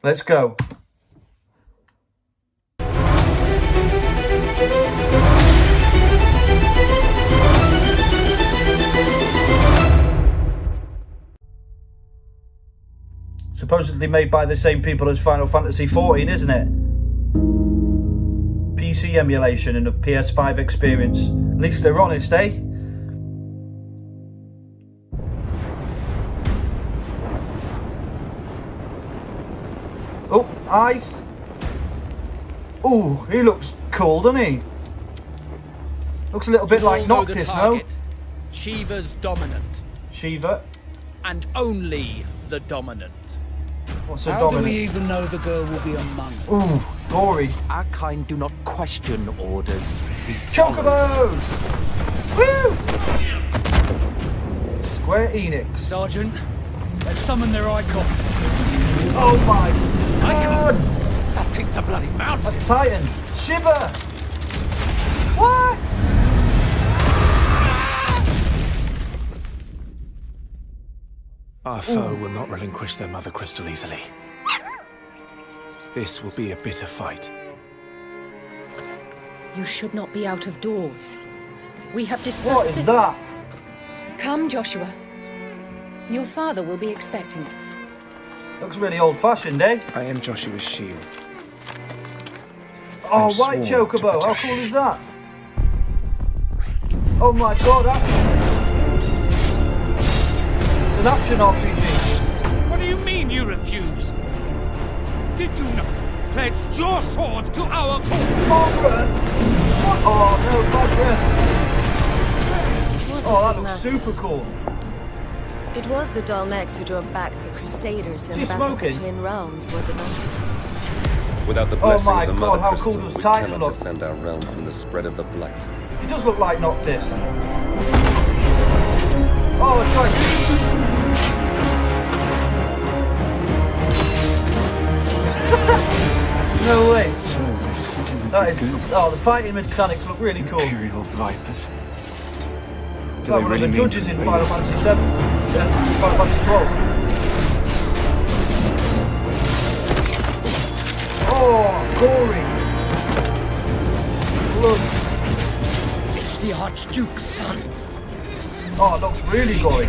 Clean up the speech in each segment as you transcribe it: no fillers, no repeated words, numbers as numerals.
Let's go. Supposedly made by the same people as Final Fantasy XIV, isn't it? PC emulation and a PS5 experience. At least they're honest, eh? Oh, eyes. Oh, he looks cool, doesn't he? Looks a little bit like Noctis, no? Shiva's dominant. Shiva. And only the dominant. What's a How dominant? do we even know the girl will be among us? Ooh, gory. Our kind do not question orders. Chocobos! Woo! Square Enix. Sergeant, they've summoned their icon. Oh my Icon? god! That thing's a bloody mountain. That's Titan. Shiver! What? Our foe will not relinquish their mother crystal easily. This will be a bitter fight. You should not be out of doors. We have discussed What this. is that? Come, Joshua. Your father will be expecting us. Looks really old-fashioned, eh? I am Joshua's shield. Oh, I'm white sworn to chocobo. How protect cool is that? Oh my god, action! It's an action RPG. What do you mean you refuse? Did you not pledge your sword to our cause? Margaret! Oh no, Margaret! What Oh, does that it looks matter? super cool. It was the Dalmex who drove back the Crusaders in Is the he Battle smoking? Between Realms, was it not? Without the Oh blessing my of the God, Mother how Crystal, cool does we Titan cannot look? defend our realm from the spread of the blight. He does look like Noctis. Oh, try. No way. So we're sitting with That the is. goons. Oh, the fighting mechanics look really cool. Imperial Vipers. It's Do like they one really of the mean judges to in invade Final us? Fantasy VII. Yeah, Final Fantasy 12. Oh, gory. Look. It's the Archduke's son. Oh, it looks really gory.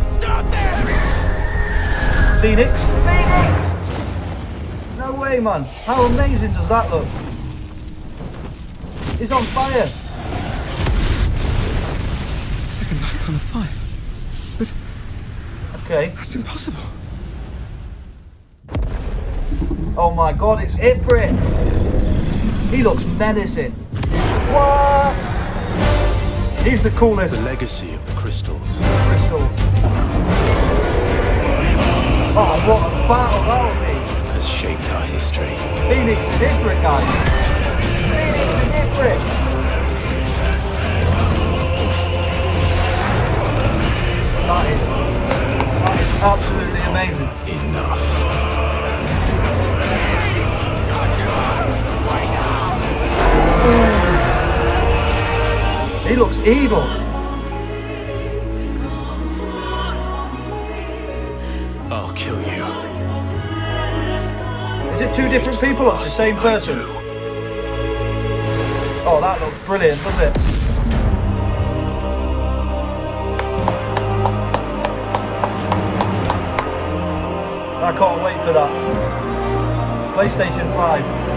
Stop this! Phoenix? Phoenix! No way, man. How amazing does that look? He's on fire. Second icon of fire. But Okay. that's impossible. Oh my god, it's Ifrit. He looks menacing. What? He's the coolest. The legacy of the crystals. Crystals. Oh, what a battle that'll be. Has shaped our history. Phoenix and Ifrit, guys. Phoenix and Ifrit. That is absolutely amazing. Enough. He looks evil. I'll kill you. Is it two different people or it's the same person? Oh, that looks brilliant, doesn't it? I can't wait for that. PlayStation 5.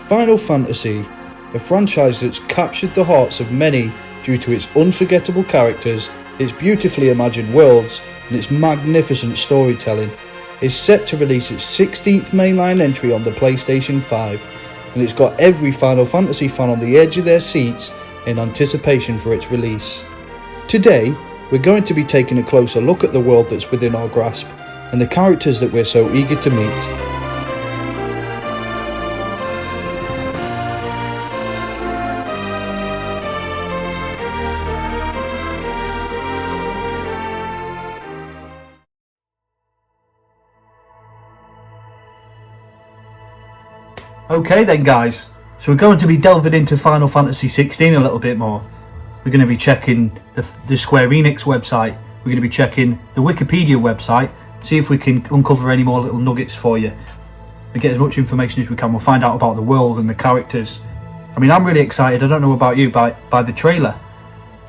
Final Fantasy, a franchise that's captured the hearts of many due to its unforgettable characters, its beautifully imagined worlds, and its magnificent storytelling, is set to release its 16th mainline entry on the PlayStation 5, and it's got every Final Fantasy fan on the edge of their seats in anticipation for its release. Today, we're going to be taking a closer look at the world that's within our grasp, and the characters that we're so eager to meet. Okay then guys, so we're going to be delving into Final Fantasy 16 a little bit more. We're going to be checking the Square Enix website. We're going to be checking the Wikipedia website, see if we can uncover any more little nuggets for you. We get as much information as we can. We'll find out about the world and the characters. I mean, I'm really excited. I don't know about you, by the trailer.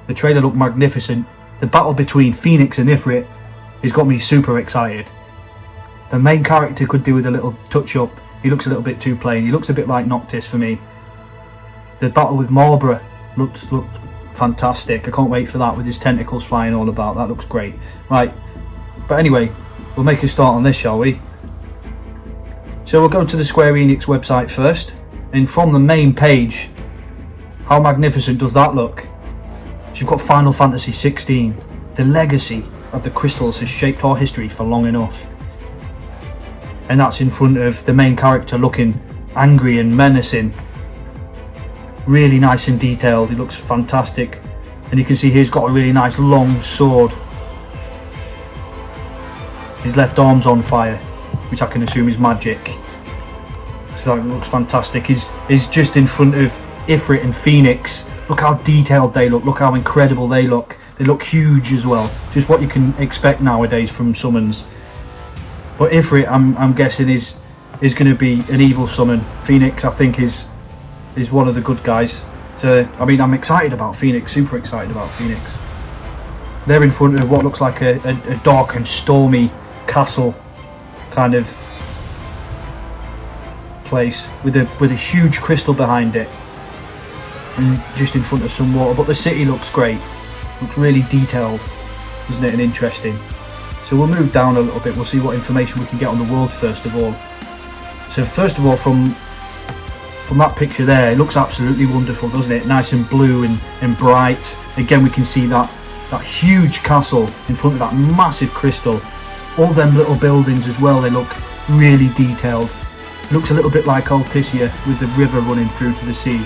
The trailer looked magnificent. The battle between Phoenix and Ifrit has got me super excited. The main character could do with a little touch up. He looks a little bit too plain. He looks a bit like Noctis for me. The battle with Marlborough looked fantastic. I can't wait for that with his tentacles flying all about. That looks great. Right, but anyway, we'll make a start on this, shall we? So we'll go to the Square Enix website first, and from the main page, how magnificent does that look? So you've got Final Fantasy 16. The legacy of the crystals has shaped our history for long enough. And that's in front of the main character looking angry and menacing. Really nice and detailed. He looks fantastic. And you can see he's got a really nice long sword. His left arm's on fire, which I can assume is magic. So that looks fantastic. He's just in front of Ifrit and Phoenix. Look how detailed they look. Look how incredible they look. They look huge as well. Just what you can expect nowadays from summons. But Ifrit, I'm guessing, is going to be an evil summon. Phoenix, I think, is one of the good guys. So, I mean, I'm excited about Phoenix. Super excited about Phoenix. They're in front of what looks like a dark and stormy castle kind of place with a huge crystal behind it, and just in front of some water. But the city looks great. Looks really detailed, isn't it, and interesting. So we'll move down a little bit. We'll see what information we can get on the world first of all. So first of all, from that picture there, it looks absolutely wonderful, doesn't it? Nice and blue and bright. Again, we can see that huge castle in front of that massive crystal. All them little buildings as well, they look really detailed. It looks a little bit like Altissia with the river running through to the sea.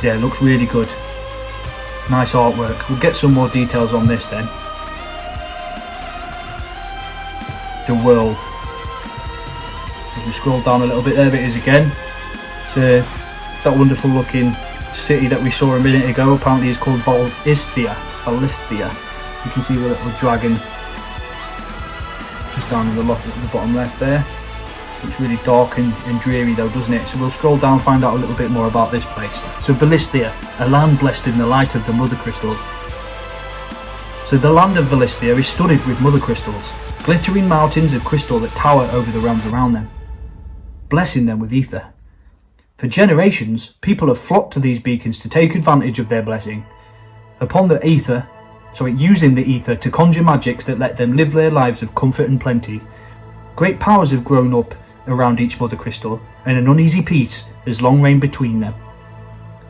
Yeah, it looks really good. Nice artwork. We'll get some more details on this then. The world. If we scroll down a little bit, there it is again. So that wonderful looking city that we saw a minute ago apparently is called Valisthea. You can see the little dragon just down in the bottom left there. Looks really dark and dreary though, doesn't it? So we'll scroll down and find out a little bit more about this place. So Valisthea, a land blessed in the light of the mother crystals. So the land of Valisthea is studded with mother crystals, glittering mountains of crystal that tower over the realms around them, blessing them with ether. For generations, people have flocked to these beacons to take advantage of their blessing. Using the ether to conjure magics that let them live their lives of comfort and plenty. Great powers have grown up around each mother crystal, and an uneasy peace has long reigned between them.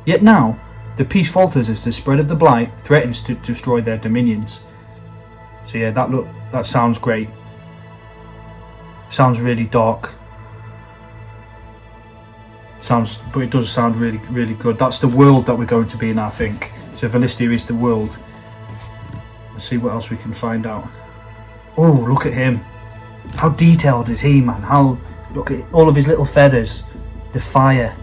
Yet now, the peace falters as the spread of the blight threatens to destroy their dominions. So yeah, that sounds great. Sounds really dark. But it does sound really, really good. That's the world that we're going to be in, I think. So Valisthea is the world. Let's see what else we can find out. Oh, look at him. How detailed is he, man? Look at all of his little feathers. The fire,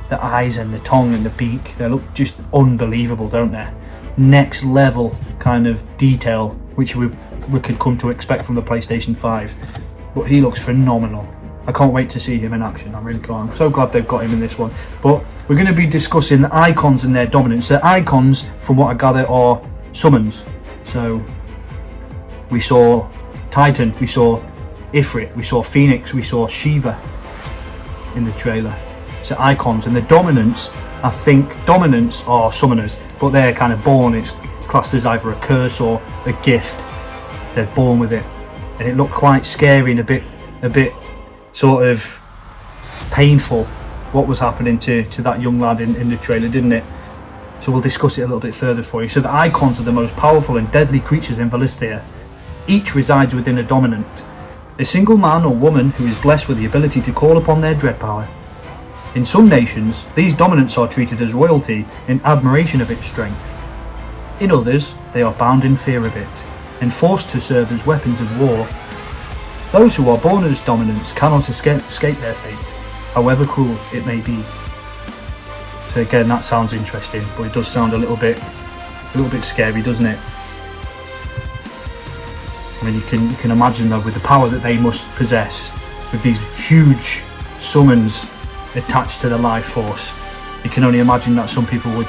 the eyes and the tongue and the beak. They look just unbelievable, don't they? Next level kind of detail, which we could come to expect from the PlayStation 5. But he looks phenomenal. I can't wait to see him in action. I really can't. I'm so glad they've got him in this one. But we're going to be discussing the icons and their dominance. The icons, from what I gather, are summons. So we saw Titan, we saw Ifrit, we saw Phoenix, we saw Shiva in the trailer. So icons, and the dominants, I think dominants are summoners, but they're kind of born. It's classed as either a curse or a gift. They're born with it, and it looked quite scary and a bit sort of painful what was happening to that young lad in the trailer, didn't it? So we'll discuss it a little bit further for you. So the icons are the most powerful and deadly creatures in Valisthea. Each resides within a dominant, a single man or woman who is blessed with the ability to call upon their dread power. In some nations, these dominants are treated as royalty in admiration of its strength. In others, they are bound in fear of it and forced to serve as weapons of war. Those who are born as dominants cannot escape their fate, however cruel it may be. So again, that sounds interesting, but it does sound a little bit scary, doesn't it? I mean, you can imagine though, with the power that they must possess, with these huge summons attached to the life force, you can only imagine that some people would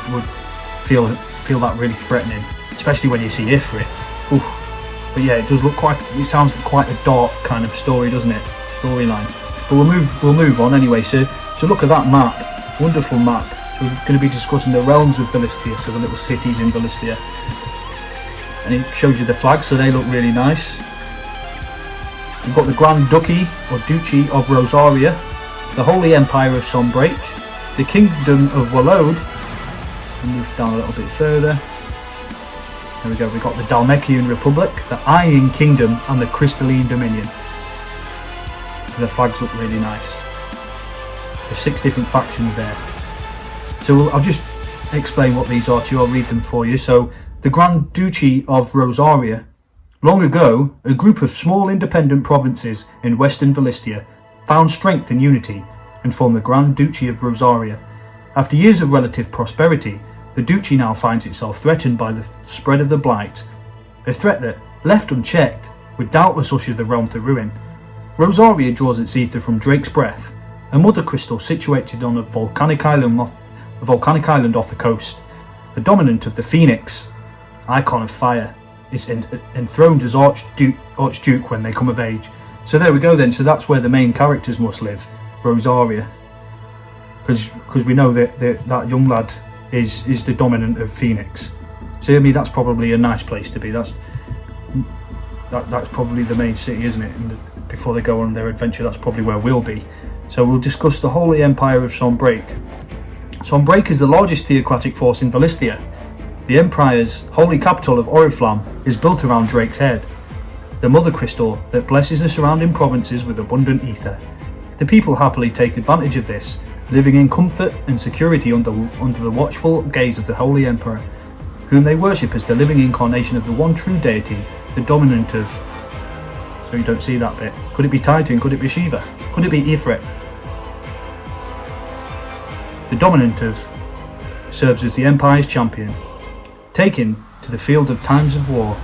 feel that really threatening, especially when you see Ifrit. Oof. But yeah, it sounds like quite a dark kind of story, doesn't it? Storyline. But we'll move on anyway. So look at that map, wonderful map. So we're going to be discussing the realms of Valistia, so the little cities in Valistia. And it shows you the flags, so they look really nice. We've got the Grand Duchy or Duchy of Rosaria, the Holy Empire of Sombrake, the Kingdom of Wallode. We'll move down a little bit further. There we go, we've got the Dhalmekian Republic, the Iron Kingdom and the Crystalline Dominion. The flags look really nice. There's 6 different factions there. So I'll just explain what these are to you, I'll read them for you. So the Grand Duchy of Rosaria. Long ago, a group of small independent provinces in western Valistia found strength and unity and formed the Grand Duchy of Rosaria. After years of relative prosperity, the duchy now finds itself threatened by the spread of the Blight, a threat that, left unchecked, would doubtless usher the realm to ruin. Rosaria draws its ether from Drake's Breath, a mother crystal situated on a volcanic island off the coast. The dominant of the Phoenix, icon of fire, is enthroned as Archduke when they come of age. So there we go then, so that's where the main characters must live, Rosaria. Because we know that that young lad is the dominant of Phoenix. So I mean, that's probably a nice place to be. That's probably the main city, isn't it? And before they go on their adventure, that's probably where we'll be. So we'll discuss the Holy Empire of Sombrake. Sombrake is the largest theocratic force in Valistia. The Empire's holy capital of Oriflamme is built around Drake's head, the mother crystal that blesses the surrounding provinces with abundant ether. The people happily take advantage of this, living in comfort and security under the watchful gaze of the Holy Emperor, whom they worship as the living incarnation of the one true deity, the dominant of... So you don't see that bit. Could it be Titan? Could it be Shiva? Could it be Ifrit? The dominant of serves as the Empire's champion, taken to the field of times of war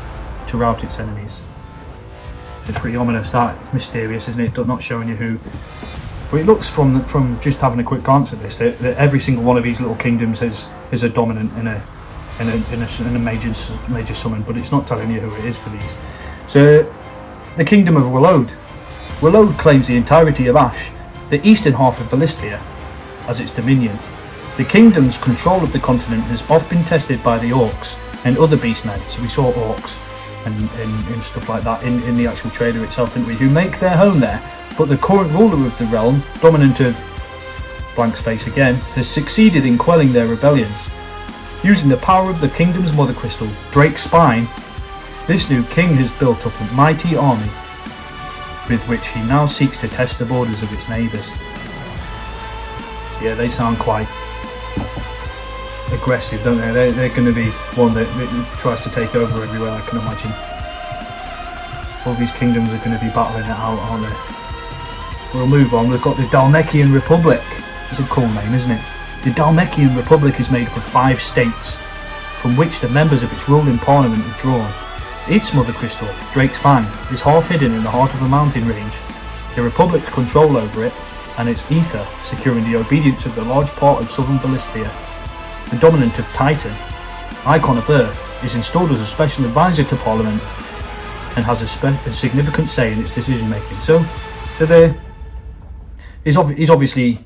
to rout its enemies. So it's pretty ominous, that mysterious, isn't it? Not showing you who. But it looks from just having a quick glance at this that every single one of these little kingdoms is a dominant in a major summon, but it's not telling you who it is for these. So the Kingdom of Wallode. Wallode claims the entirety of Ash, the eastern half of Valistia, as its dominion. The kingdom's control of the continent has often been tested by the orcs and other beastmen. So we saw orcs and stuff like that in the actual trailer itself, didn't we? Who make their home there. But the current ruler of the realm, dominant of blank space again, has succeeded in quelling their rebellions. Using the power of the kingdom's mother crystal, Drake's Spine, this new king has built up a mighty army with which he now seeks to test the borders of its neighbours. So yeah, they sound quite aggressive, don't they? They're going to be one that tries to take over everywhere, I can imagine. All these kingdoms are going to be battling it out, aren't they? We'll move on. We've got the Dhalmekian Republic. It's a cool name, isn't it? The Dhalmekian Republic is made up of 5 states, from which the members of its ruling parliament are drawn. Its mother crystal, Drake's Fang, is half hidden in the heart of a mountain range. The Republic's control over it, and its ether, securing the obedience of the large part of southern Valistia. The dominant of Titan, icon of Earth, is installed as a special advisor to Parliament and has a significant say in its decision making. So he's obviously,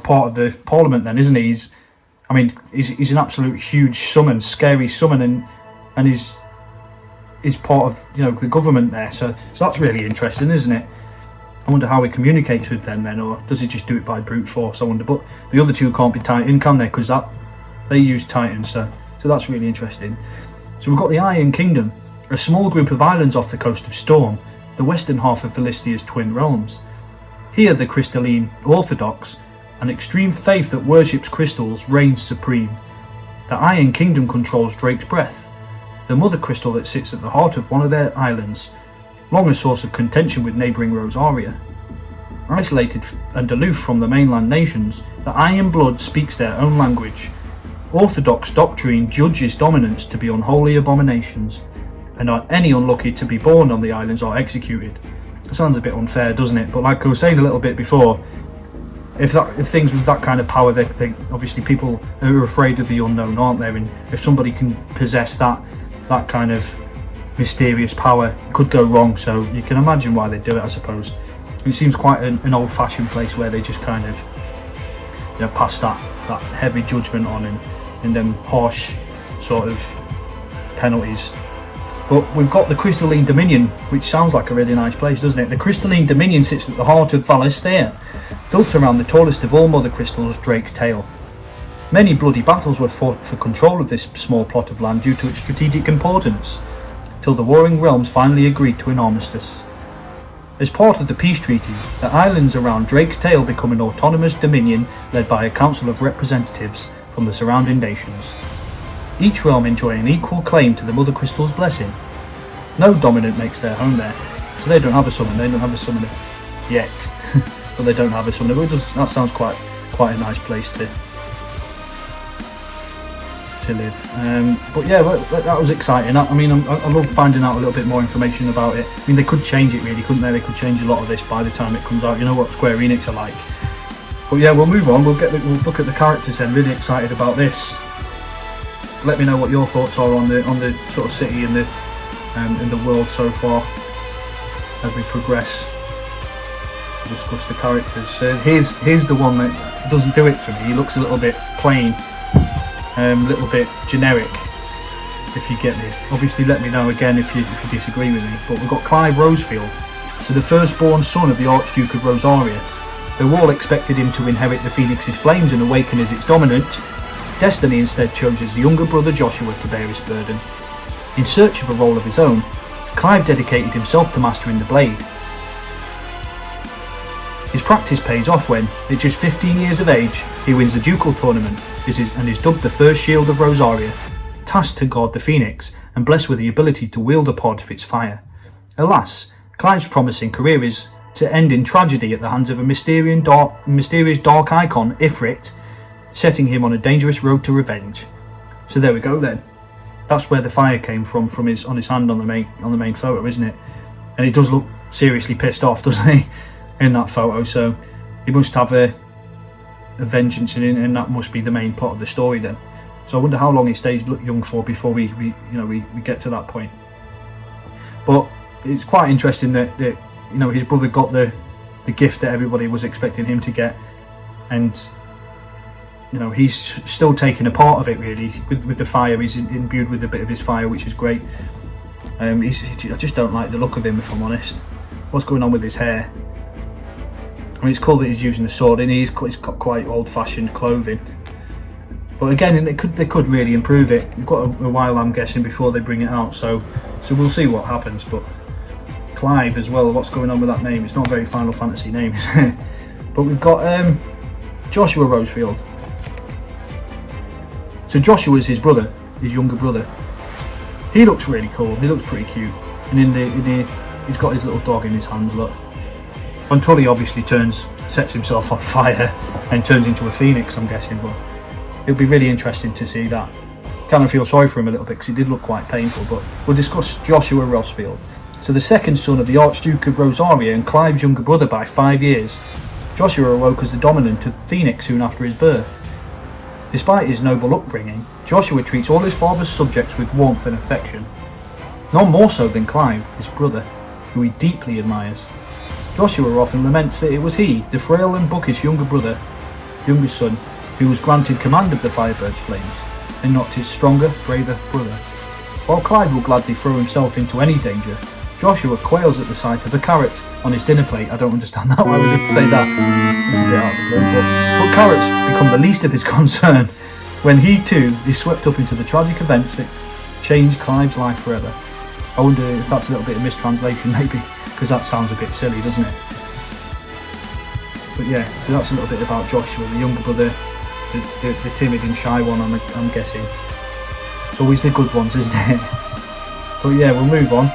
part of the Parliament then, isn't he? He's an absolute huge summon, scary summon, and he's part of the government there. So that's really interesting, isn't it? I wonder how he communicates with them then, or does he just do it by brute force? I wonder. But the other two can't be Titan, can they? Because they use Titan, so that's really interesting. So we've got the Iron Kingdom, a small group of islands off the coast of Storm, the western half of Valistia's twin realms. Here the crystalline orthodox, an extreme faith that worships crystals, reigns supreme. The Iron Kingdom controls Drake's Breath, the mother crystal that sits at the heart of one of their islands, long a source of contention with neighbouring Rosaria. Isolated and aloof from the mainland nations, the Iron Blood speaks their own language. Orthodox doctrine judges dominants to be unholy abominations, and are any unlucky to be born on the islands are executed. That sounds a bit unfair, doesn't it? But like I was saying a little bit before, if things with that kind of power, they obviously people are afraid of the unknown, aren't they? And if somebody can possess that kind of mysterious power, it could go wrong. So you can imagine why they do it, I suppose. It seems quite an old-fashioned place where they just kind of, pass that heavy judgment on and them harsh sort of penalties. But we've got the Crystalline Dominion, which sounds like a really nice place, doesn't it? The Crystalline Dominion sits at the heart of Valisthea, built around the tallest of all Mother Crystals, Drake's Tail. Many bloody battles were fought for control of this small plot of land due to its strategic importance, till the warring realms finally agreed to an armistice. As part of the peace treaty, the islands around Drake's Tail become an autonomous dominion led by a council of representatives from the surrounding nations, each realm enjoying equal claim to the Mother Crystal's blessing. No dominant makes their home there, so they don't have a summoner. They don't have a summoner yet, but they don't have a summoner. But that sounds quite a nice place to live. But yeah, that was exciting. I mean, I love finding out a little bit more information about it. I mean, they could change it really, couldn't they? They could change a lot of this by the time it comes out. You know what Square Enix are like. But yeah, we'll move on. We'll look at the characters then. Really excited about this. Let me know what your thoughts are on the sort of city and the world so far as we progress. Discuss the characters. So here's the one that doesn't do it for me. He looks a little bit plain, a little bit generic, if you get me. Obviously let me know again if you disagree with me. But we've got Clive Rosefield, so the firstborn son of the Archduke of Rosaria. Though all expected him to inherit the Phoenix's flames and awaken as its dominant, Destiny instead chose his younger brother Joshua to bear his burden. In search of a role of his own, Clive dedicated himself to mastering the blade. His practice pays off when, at just 15 years of age, he wins the ducal tournament and is dubbed the First Shield of Rosaria, tasked to guard the Phoenix and blessed with the ability to wield a pod of its fire. Alas, Clive's promising career is to end in tragedy at the hands of a mysterious dark icon, Ifrit, setting him on a dangerous road to revenge. So there we go then. That's where the fire came from his hand on the main photo, isn't it? And he does look seriously pissed off, doesn't he, in that photo? So he must have a vengeance in it, and that must be the main plot of the story then. So I wonder how long he stays young for before we get to that point. But it's quite interesting that his brother got the gift that everybody was expecting him to get, and he's still taking a part of it really with the fire. He's imbued with a bit of his fire, which is great. I just don't like the look of him, if I'm honest. What's going on with his hair? I mean, it's cool that he's using the sword, and he's got quite old-fashioned clothing. But again, they could really improve it. They've got a while, I'm guessing, before they bring it out. So we'll see what happens. But Clive as well. What's going on with that name? It's not a very Final Fantasy name, is it? But we've got Joshua Rosefield. So Joshua's his brother, his younger brother. He looks really cool. He looks pretty cute. And he's got his little dog in his hands. Look. Until he obviously sets himself on fire and turns into a phoenix, I'm guessing. But it'll be really interesting to see that. Kind of feel sorry for him a little bit because he did look quite painful. But we'll discuss Joshua Rosefield. So the second son of the Archduke of Rosaria and Clive's younger brother by 5 years, Joshua awoke as the dominant of Phoenix soon after his birth. Despite his noble upbringing, Joshua treats all his father's subjects with warmth and affection. None more so than Clive, his brother, who he deeply admires. Joshua often laments that it was he, the frail and bookish younger son, who was granted command of the Firebird's flames, and not his stronger, braver brother. While Clive will gladly throw himself into any danger, Joshua quails at the sight of a carrot on his dinner plate. I don't understand that. Why would he say that? It's a bit out of the blue. But carrots become the least of his concern when he too is swept up into the tragic events that change Clive's life forever. I wonder if that's a little bit of mistranslation, maybe, because that sounds a bit silly, doesn't it? But yeah, so that's a little bit about Joshua, the younger brother, the timid and shy one, I'm guessing. It's always the good ones, isn't it? But yeah, we'll move on.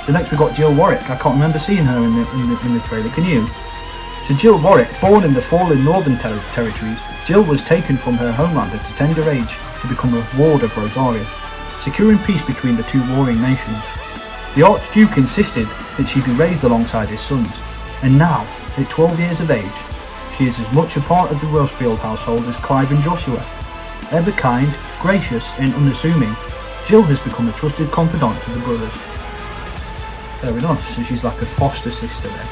So next we've got Jill Warwick. I can't remember seeing her in the trailer. Can you? So Jill Warwick, born in the fallen Northern Territories, Jill was taken from her homeland at a tender age to become a ward of Rosaria, securing peace between the two warring nations. The Archduke insisted that she be raised alongside his sons, and now, at 12 years of age, she is as much a part of the Rosefield household as Clive and Joshua. Ever kind, gracious and unassuming, Jill has become a trusted confidant to the brothers. Fair enough, so she's like a foster sister then.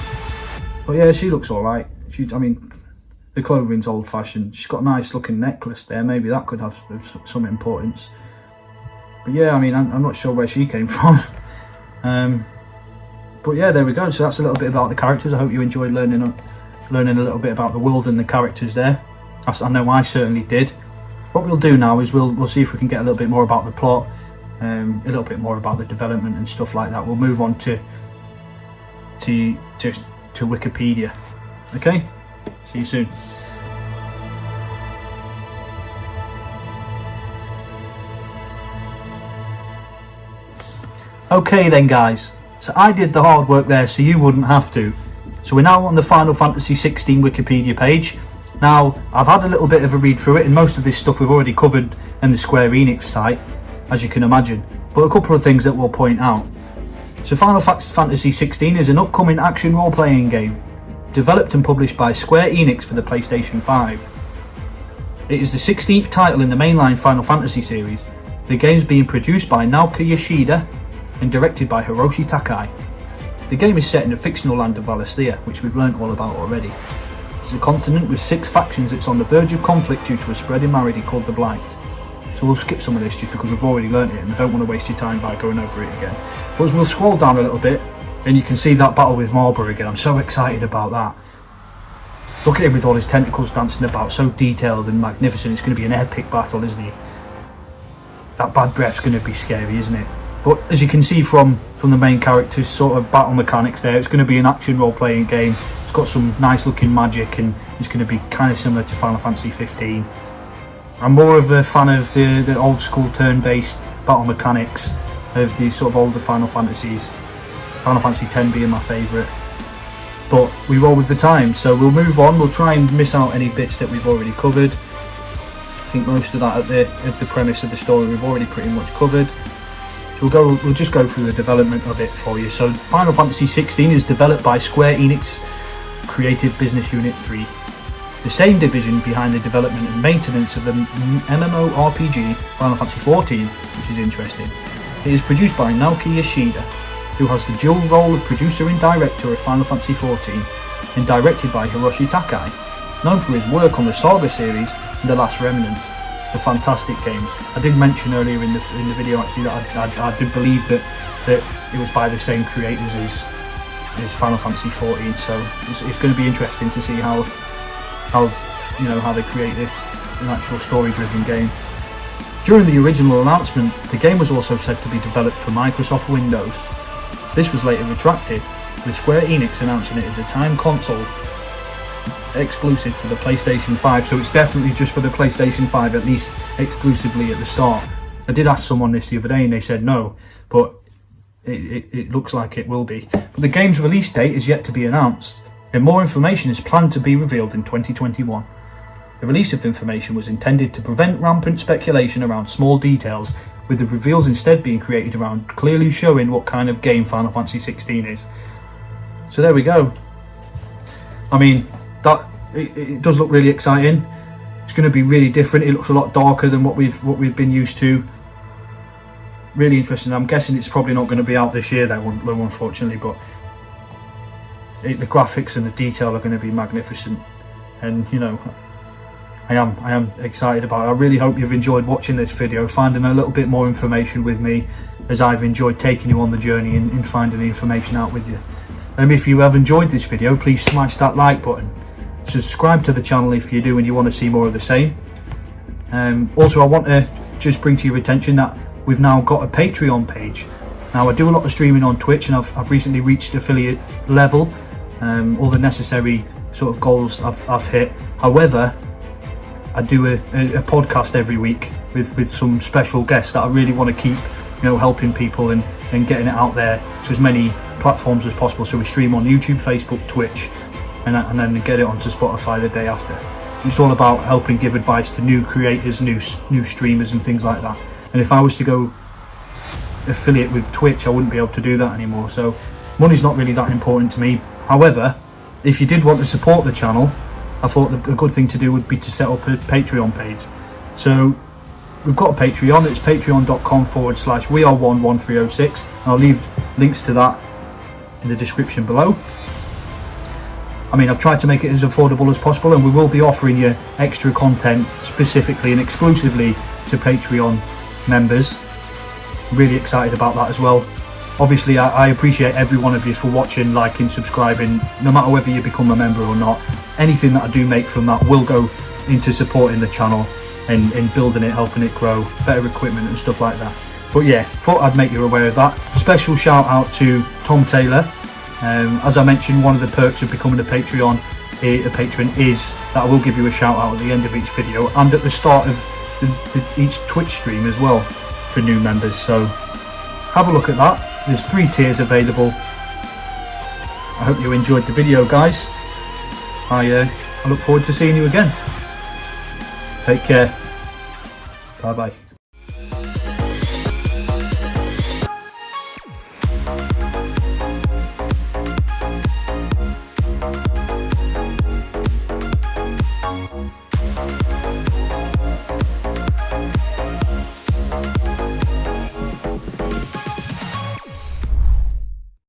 But yeah, she looks alright. I mean, the clothing's old fashioned. She's got a nice looking necklace there, maybe that could have some importance. But yeah, I mean, I'm not sure where she came from. But yeah, there we go. So that's a little bit about the characters. I hope you enjoyed learning a little bit about the world and the characters there. I know I certainly did. What we'll do now is we'll see if we can get a little bit more about the plot, a little bit more about the development and stuff like that. We'll move on to Wikipedia. Okay? See you soon. Okay then guys, so I did the hard work there so you wouldn't have to. So we're now on the Final Fantasy 16 Wikipedia page. Now, I've had a little bit of a read through it, and most of this stuff we've already covered in the Square Enix site, as you can imagine, but a couple of things that we'll point out. So Final Fantasy 16 is an upcoming action role-playing game, developed and published by Square Enix for the PlayStation 5. It is the 16th title in the mainline Final Fantasy series. The game is being produced by Naoki Yoshida and directed by Hiroshi Takai. The game is set in the fictional land of Valisthea, which we've learnt all about already. It's a continent with 6 factions that's on the verge of conflict due to a spreading malady called the Blight. So we'll skip some of this just because we've already learnt it and I don't want to waste your time by going over it again. But we'll scroll down a little bit and you can see that battle with Marlborough again. I'm so excited about that. Look at him with all his tentacles dancing about, so detailed and magnificent. It's going to be an epic battle, isn't he? That bad breath's going to be scary, isn't it? But as you can see from the main character's sort of battle mechanics there, it's going to be an action role-playing game. It's got some nice looking magic and it's going to be kind of similar to Final Fantasy 15. I'm more of a fan of the old school turn-based battle mechanics of the sort of older Final Fantasies. Final Fantasy X being my favourite. But we roll with the time, so we'll move on. We'll try and miss out any bits that we've already covered. I think most of that at the premise of the story we've already pretty much covered. So we'll just go through the development of it for you. So Final Fantasy 16 is developed by Square Enix Creative Business Unit 3, the same division behind the development and maintenance of the MMORPG Final Fantasy 14, which is interesting. It is produced by Naoki Yoshida, who has the dual role of producer and director of Final Fantasy 14, and directed by Hiroshi Takai, known for his work on the Saga series and The Last Remnant. So fantastic games. I did mention earlier in the video actually that I did believe that it was by the same creators as Final Fantasy 14. So it's going to be interesting to see how they create an actual story-driven game. During the original announcement, the game was also said to be developed for Microsoft Windows. This was later retracted, with Square Enix announcing it as a time console exclusive for the PlayStation 5, so it's definitely just for the PlayStation 5, at least exclusively at the start. I did ask someone this the other day and they said no, but it looks like it will be. But the game's release date is yet to be announced, and more information is planned to be revealed in 2021. The release of information was intended to prevent rampant speculation around small details, with the reveals instead being created around clearly showing what kind of game Final Fantasy 16 is. So there we go. I mean, it does look really exciting. It's going to be really different. It looks a lot darker than what we've been used to. Really interesting. I'm guessing it's probably not going to be out this year though, unfortunately, but the graphics and the detail are going to be magnificent, and you know, I am excited about it. I really hope you've enjoyed watching this video, finding a little bit more information with me, as I've enjoyed taking you on the journey and finding the information out with you. If you have enjoyed this video, please smash that like button. Subscribe to the channel if you do and you want to see more of the same. Also, I want to just bring to your attention that we've now got a Patreon page. Now, I do a lot of streaming on Twitch, and I've recently reached affiliate level. All the necessary sort of goals I've hit. However, I do a podcast every week with some special guests that I really want to keep, helping people and getting it out there to as many platforms as possible. So we stream on YouTube, Facebook, Twitch, and then get it onto Spotify the day after. It's all about helping give advice to new creators, new streamers and things like that. And if I was to go affiliate with Twitch, I wouldn't be able to do that anymore. So money's not really that important to me. However, if you did want to support the channel, I thought a good thing to do would be to set up a Patreon page. So we've got a Patreon. It's patreon.com/weare11306. I'll leave links to that in the description below. I mean, I've tried to make it as affordable as possible, and we will be offering you extra content specifically and exclusively to Patreon members. Really excited about that as well. Obviously, I appreciate every one of you for watching, liking, subscribing, no matter whether you become a member or not. Anything that I do make from that will go into supporting the channel and building it, helping it grow, better equipment and stuff like that. But yeah, thought I'd make you aware of that. Special shout out to Tom Taylor. As I mentioned, one of the perks of becoming a patron is that I will give you a shout out at the end of each video and at the start of each Twitch stream as well for new members. So have a look at that. There's 3 tiers available. I hope you enjoyed the video, guys. I look forward to seeing you again. Take care. Bye bye.